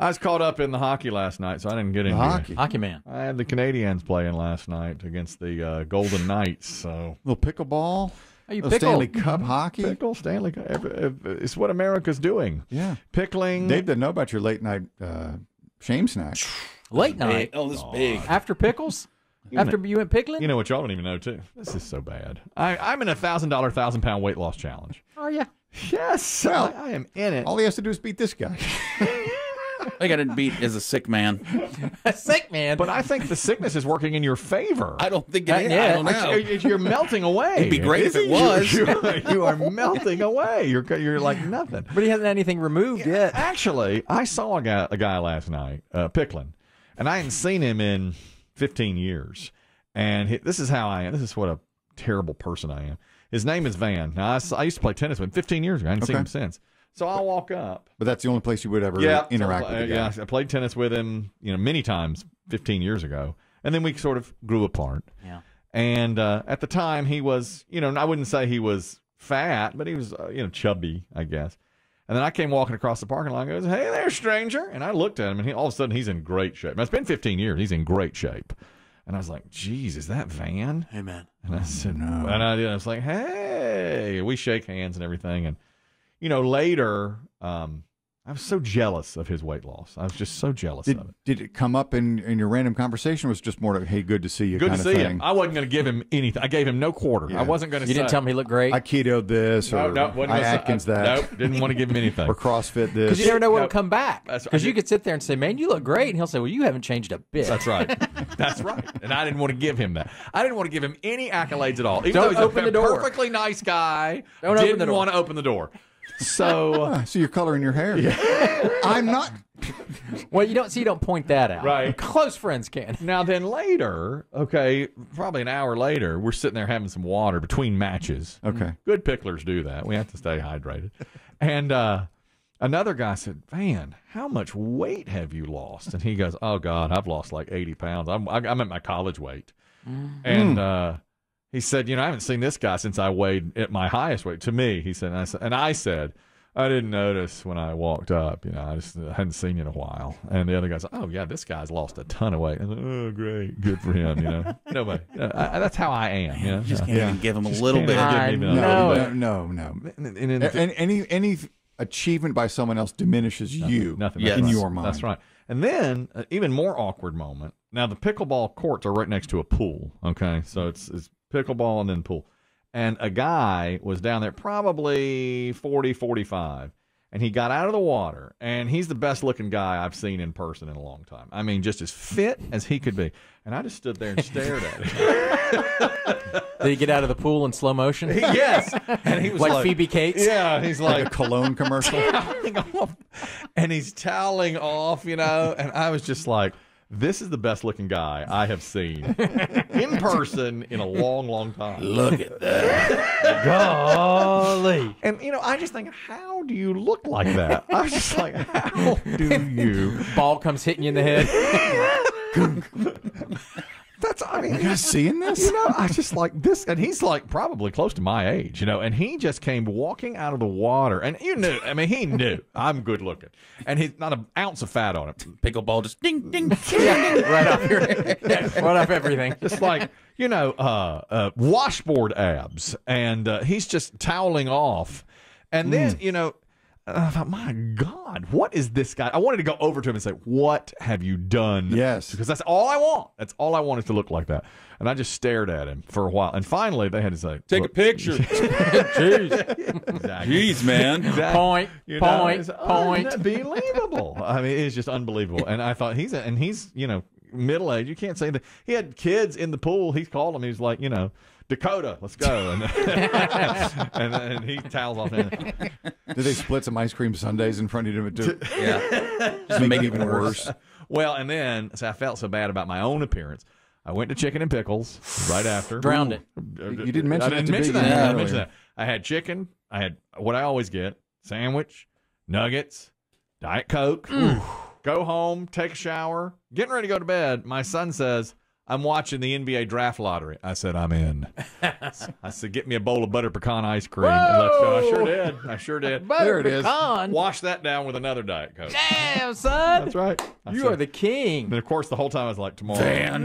I was caught up in the hockey last night, so I didn't get into hockey. Hockey man. I had the Canadians playing last night against the Golden Knights. So little pickleball. Are you Little pickle? Stanley Cup hockey. pickle Stanley Cup. It's what America's doing. Yeah. Pickling. Dave didn't know about your late night shame snack. Late night. Oh, this is big. After pickles? After you went pickling? You know what y'all don't even know too. This is so bad. I'm in a $1,000 1,000-pound weight loss challenge. Oh, yeah. Yes, Well, I am in it. All he has to do is beat this guy. I got to beat as a sick man. A sick man. But I think the sickness is working in your favor. I don't think it is. Yeah. I don't know. You're melting away. It'd be great if it was. You are melting away. You're like nothing. But he hasn't had anything removed yet. Actually, I saw a guy last night, Picklin, and I hadn't seen him in 15 years. And this is how I am. This is what a terrible person I am. His name is Van. Now, I used to play tennis with him 15 years ago. I hadn't seen him since. So I'll walk up. But that's the only place you would ever interact with the guy. Yeah, I played tennis with him, many times 15 years ago. And then we sort of grew apart. Yeah. And at the time, he was, I wouldn't say he was fat, but he was, chubby, I guess. And then I came walking across the parking lot and goes, "Hey there, stranger." And I looked at him, and all of a sudden, he's in great shape. Now, it's been 15 years. He's in great shape. And I was like, "Geez, is that Van?" Hey, man. And I said, No. And I was like, "Hey." We shake hands and everything. And, later, I was so jealous of his weight loss. I was just so jealous of it. Did it come up in your random conversation? Or was it just more like, "Hey, good to see you"? Good to kind see of him. thing? I wasn't going to give him anything. I gave him no quarter. Yeah. I wasn't going to say. You didn't tell him he looked great? I ketoed this, or No, wasn't I gonna say- Atkins that, Nope, didn't want to give him anything. or CrossFit this. Because you never know what will Nope. come back. That's- Because you could sit there and say, "Man, you look great." And he'll say, "Well, you haven't changed a bit." That's right. That's right. And I didn't want to give him that. I didn't want to give him any accolades at all. Even Don't though he's open a the door. perfectly nice guy, Don't open didn't the door. want to open the door. So, So you're coloring your hair. I'm not. Well, you don't point that out. Right. Close friends can. now then later, probably an hour later, we're sitting there having some water between matches. Okay. Good picklers do that. We have to stay hydrated. And another guy said, "Van, how much weight have you lost?" And he goes, "Oh, God, I've lost like 80 pounds. I'm at my college weight." And he said, "I haven't seen this guy since I weighed at my highest weight." To me, he said, and I said, "I didn't notice when I walked up. I just hadn't seen you in a while." And the other guy's like, "Oh, yeah, this guy's lost a ton of weight." And I was like, "Oh, great. Good for him." Nobody. That's how I am. Just can't even give him a little bit. No. And Any achievement by someone else diminishes you nothing. Yes. in That's your right. mind. That's right. And then, even more awkward moment. Now, the pickleball courts are right next to a pool. Okay, so it's pickleball and then pool. And a guy was down there, probably 40, 45, and he got out of the water. And he's the best looking guy I've seen in person in a long time. I mean, just as fit as he could be. And I just stood there and stared at him. Did he get out of the pool in slow motion? Yes, and he was like Phoebe Cates? Yeah, he's Like a cologne commercial. toweling off, and he's toweling off, and I was just like, this is the best looking guy I have seen in person in a long, long time. Look at that. Golly. And, I just think, how do you look like that? I was just like, how do you? Ball comes hitting you in the head. You guys seeing this? I just like this, and he's like probably close to my age, and he just came walking out of the water, and he knew I'm good looking, and he's not an ounce of fat on him. Pickleball just ding, ding. Right off your right off everything. Just like, washboard abs, and he's just toweling off. And then, I thought, my God, what is this guy? I wanted to go over to him and say, "What have you done?" Yes. Because that's all I want. That's all I want is to look like that. And I just stared at him for a while. And finally, they had to say, Take a "Look." picture. Jeez. Exactly. Jeez, man. Exactly. Point. It's unbelievable. I mean, it's just unbelievable. And I thought, he's middle-aged. You can't say that. He had kids in the pool. He called them. He was like, "Dakota, let's go." And he towels off. Did they split some ice cream sundaes in front of him too? Yeah. Just make it even worse. Well, and then, I felt so bad about my own appearance. I went to Chicken and Pickles right after. Drowned it. You didn't mention I it didn't to mention Biggie that. I didn't earlier. mention that. I had chicken. I had what I always get: sandwich, nuggets, Diet Coke. Go home, take a shower, getting ready to go to bed. My son says, I'm watching the NBA draft lottery. I said, I'm in. I said, get me a bowl of butter pecan ice cream and let's go. I sure did. I sure did. Butter it is. pecan. Wash that down with another Diet Coke. Damn, son. That's right. You are the king. And of course, the whole time I was like, tomorrow. Van.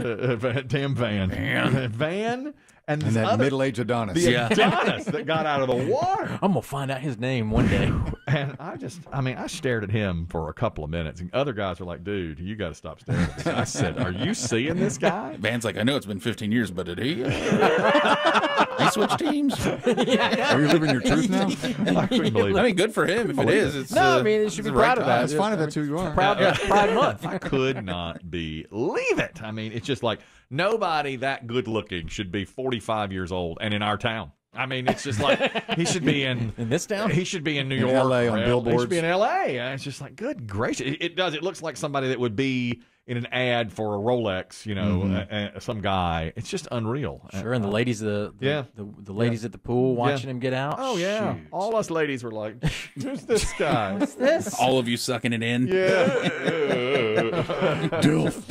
Damn Van. Van. And And this that other, middle-aged Adonis. the Adonis that got out of the water. I'm going to find out his name one day. And I stared at him for a couple of minutes. And other guys were like, dude, you got to stop staring at this. I said, are you seeing this guy? Van's like, I know it's been 15 years, but did he? He switched teams. Are you living your truth now? I couldn't believe I it. mean, good for him if it is. It's, No, I mean, you should it's be the right proud of time. that. It's fine if that's who you are. Pride Month. I could not believe it. I mean, it's just like nobody that good looking should be 45 years old and in our town. I mean, it's just like he should be in this town? He should be in New In York, LA on He billboards. should be in L.A. And it's just like, good gracious, it does. It looks like somebody that would be in an ad for a Rolex. You know, some guy. It's just unreal. Sure, and the ladies, the ladies at the pool watching him get out. Oh yeah, Shoot. all us ladies were like, "Who's this guy?" What's this? All of you sucking it in. Dilf.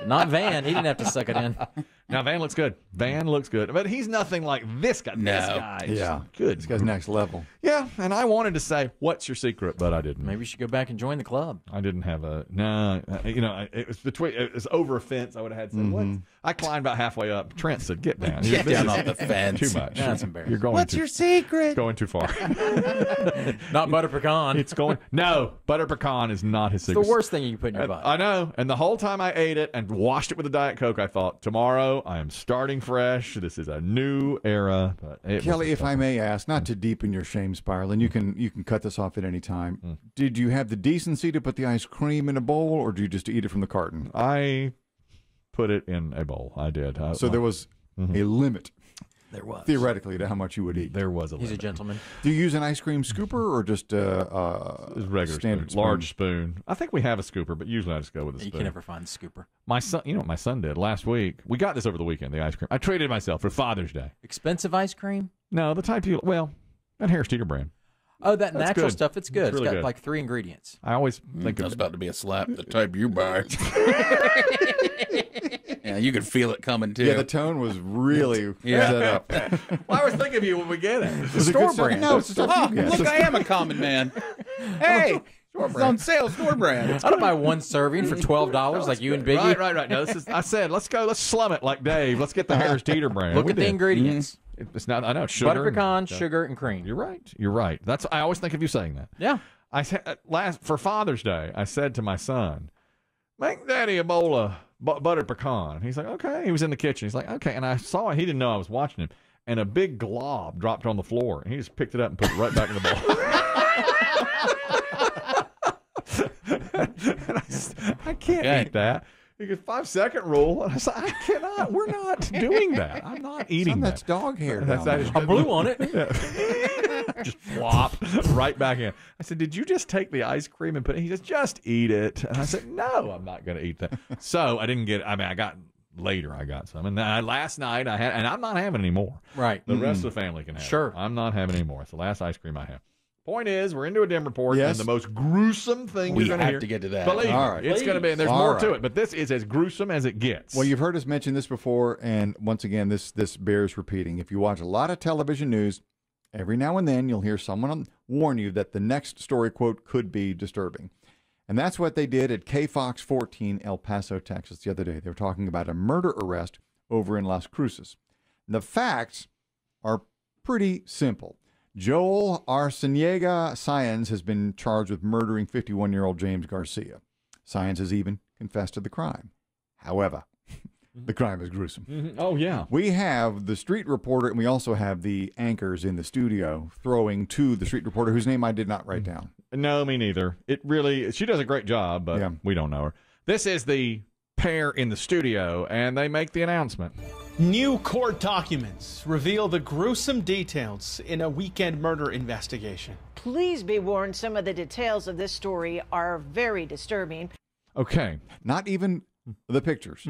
Not Van. He didn't have to suck it in. Now Van looks good. Van looks good, but he's nothing like this guy. No. This guy, is Yeah. good. This guy's next level. Yeah, and I wanted to say, "What's your secret?" But I didn't. Maybe you should go back and join the club. I didn't have a no. You know, it was between. It was over a fence. I would have had said, "What?" I climbed about halfway up. Trent said, "Get down. Get This down is off the fence. Too much. That's embarrassing. You're going. What's too, your secret? going too far. Not butter pecan. It's going. No, butter pecan is not his It's secret. the worst thing you can put in your butt. I know. And the whole time I ate it and washed it with a Diet Coke, I thought, tomorrow I am starting fresh. This is a new era. But it Kelly, was if I may ask, not to deepen your shame spiral, and you can cut this off at any time. Did you have the decency to put the ice cream in a bowl, or did you just eat it from the carton? I put it in a bowl. I did. So there was a limit, There was. theoretically, to how much you would eat. There was a He's a limit. gentleman. Do you use an ice cream scooper or just It was a regular standard spoon, large spoon. I think we have a scooper, but usually I just go with a You spoon. can never find the scooper. My son, you know what my son did last week? We got this over the weekend, the ice cream. I treated myself for Father's Day. Expensive ice cream? No, the type you, well, that Harris Teeter brand. Oh, that That's natural good. stuff. It's good. It's really It's got good. like 3 ingredients. I always think That's of about to be a slap, the type you buy. Yeah, you could feel it coming, too. Yeah, the tone was really set up. Well, I was thinking of you when we get it. Was it Store good stuff? brand. No, it's the stuff Oh, you get. look, I am a common man. Hey, it's on sale, store brand. I don't buy one serving for $12 like you and Biggie. Right. No, I said, let's slum it like Dave. Let's get the Harris Teeter brand. Look We at the did. ingredients. It's not. I know it's sugar. Butter pecan, and- sugar, and cream. You're right. You're right. That's. I always think of you saying that. Yeah. I said for Father's Day, I said to my son, "Make Daddy a bowl of buttered pecan." He's like, "Okay." He was in the kitchen. He's like, "Okay." And I saw he didn't know I was watching him, and a big glob dropped on the floor, and he just picked it up and put it right back in the bowl. And I can't eat that. He goes, 5-second rule. And I said, I cannot. We're not doing that. I'm not eating Son, that. that's dog hair. That's down that there. is- I blew on it. just flop right back in. I said, "Did you just take the ice cream and put it?" He says, "Just eat it." And I said, "No, I'm not going to eat that." So I didn't get. I mean, I got later. I got some, and last night I had, and I'm not having any more. Right. The rest of the family can have. Sure. it. I'm not having any more. It's the last ice cream I have. Point is, we're into a Demm report, Yes. and the most gruesome thing We you're going to have hear. to get to that. Believe All me, right. it's going to be. And there's All more to right. it, but this is as gruesome as it gets. Well, you've heard us mention this before, and once again, this bears repeating. If you watch a lot of television news, every now and then you'll hear someone warn you that the next story quote could be disturbing. And that's what they did at KFOX 14, El Paso, Texas, the other day. They were talking about a murder arrest over in Las Cruces. The facts are pretty simple. Joel Arciniega Sáenz has been charged with murdering 51-year-old James Garcia. Sáenz has even confessed to the crime. However, the crime is gruesome. Mhm. Oh yeah. We have the street reporter, and we also have the anchors in the studio throwing to the street reporter, whose name I did not write down. No, me neither. It really, she does a great job, but Yeah. we don't know her. This is the pair in the studio, and they make the announcement. New court documents reveal the gruesome details in a weekend murder investigation. Please be warned, some of the details of this story are very disturbing. Okay. Not even the pictures.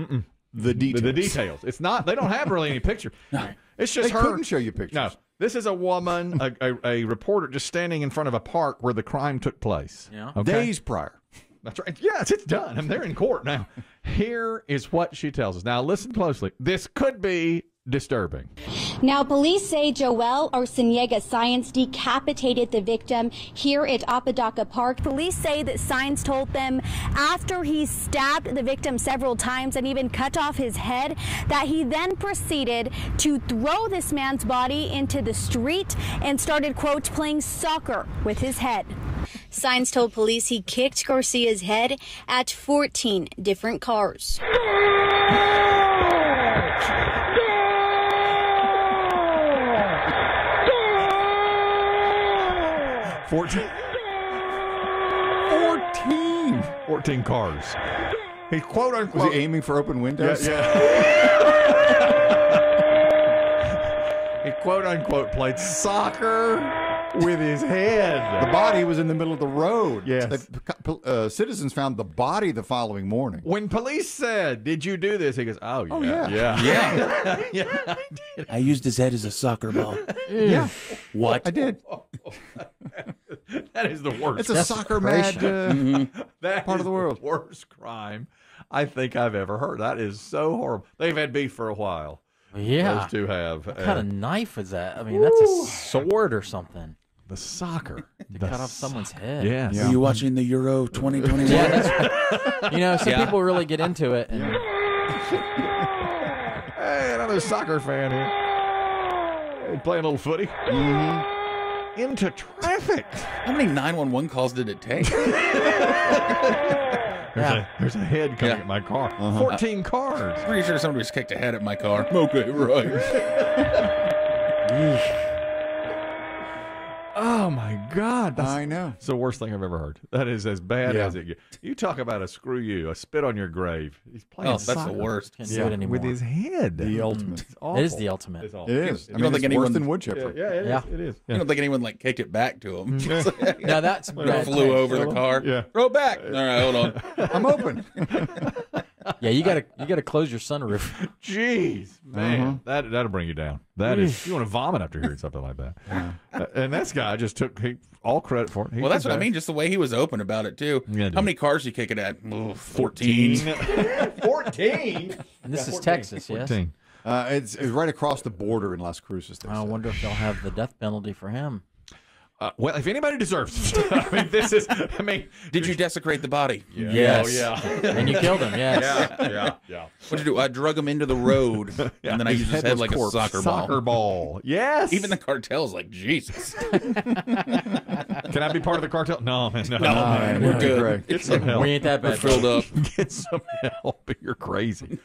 The details. The details. It's not, they don't have really any picture. It's just They her. couldn't show you pictures. No. This is a woman, a reporter just standing in front of a park where the crime took place. Yeah. Okay? Days prior. That's right. Yes, it's done. I mean, they're in court now. Here is what she tells us. Now, listen closely. This could be disturbing. Now, police say Joel Arciniega Science decapitated the victim here at Apodaca Park. Police say that Science told them after he stabbed the victim several times and even cut off his head, that he then proceeded to throw this man's body into the street and started, quote, playing soccer with his head. Science told police he kicked Garcia's head at 14 different cars. 14 cars. He quote unquote. Was he aiming for open windows? He quote unquote played soccer with his head. The body was in the middle of the road. Yes. Citizens found the body the following morning. When police said, "Did you do this?" He goes, "Oh yeah, yeah. Yeah. I used his head as a soccer ball. Yeah. What? I did. That is the worst. It's a soccer mad That part is of the world. Worst crime I think I've ever heard. That is so horrible. They've had beef for a while. Yeah. Those two have. What kind of knife is that? I mean, that's a sword or something. The soccer. To cut off someone's head. Yes. Are you watching the Euro 2021? Yeah, that's, you know, some people really get into it. And Hey, another soccer fan here. Hey, playing a little footy. Into traffic. How many 911 calls did it take? There's a head coming at my car. 14 cars. Pretty sure somebody just kicked a head at my car. Okay, right. Oh my God! I know. It's the worst thing I've ever heard. That is as bad Yeah. as it gets. You talk about a screw you, a spit on your grave. He's playing Oh, that's soccer the worst. can't do it anymore. with his head. The ultimate. It's awful. It is the ultimate. It's awful. It is. I don't mean, think it's anyone- worse than wood chipper. Yeah, it is. Yeah. It is. I don't think anyone like kicked it back to him. Now that's bad Flew taste. over the car. Yeah. Throw it back. All right, hold on. I'm open. Yeah, you gotta close your sunroof. Jeez, man, that'll bring you down. That is, you want to vomit after hearing something like that. And this guy just took all credit for it. He Well, that's what I confessed. mean. Just the way he was open about it too. Yeah, dude. How many cars you kick it at? Oh, 14. 14. And this is Texas, yes. 14. It's right across the border in Las Cruces. They I said. wonder if they'll have the death penalty for him. Well, if anybody deserves it, I mean, this is. I mean, Did you desecrate the body? Yes. Oh yeah. And you killed him, yes. Yeah. What'd you do? I drug him into the road, and then I used his head like a soccer ball. Soccer ball. Yes. Even the cartel's like, Jesus. Can I be part of the cartel? No, man. No, Man, we're we're good. Greg. Get some help. We ain't that We're bad. filled up. Get some help. You're crazy.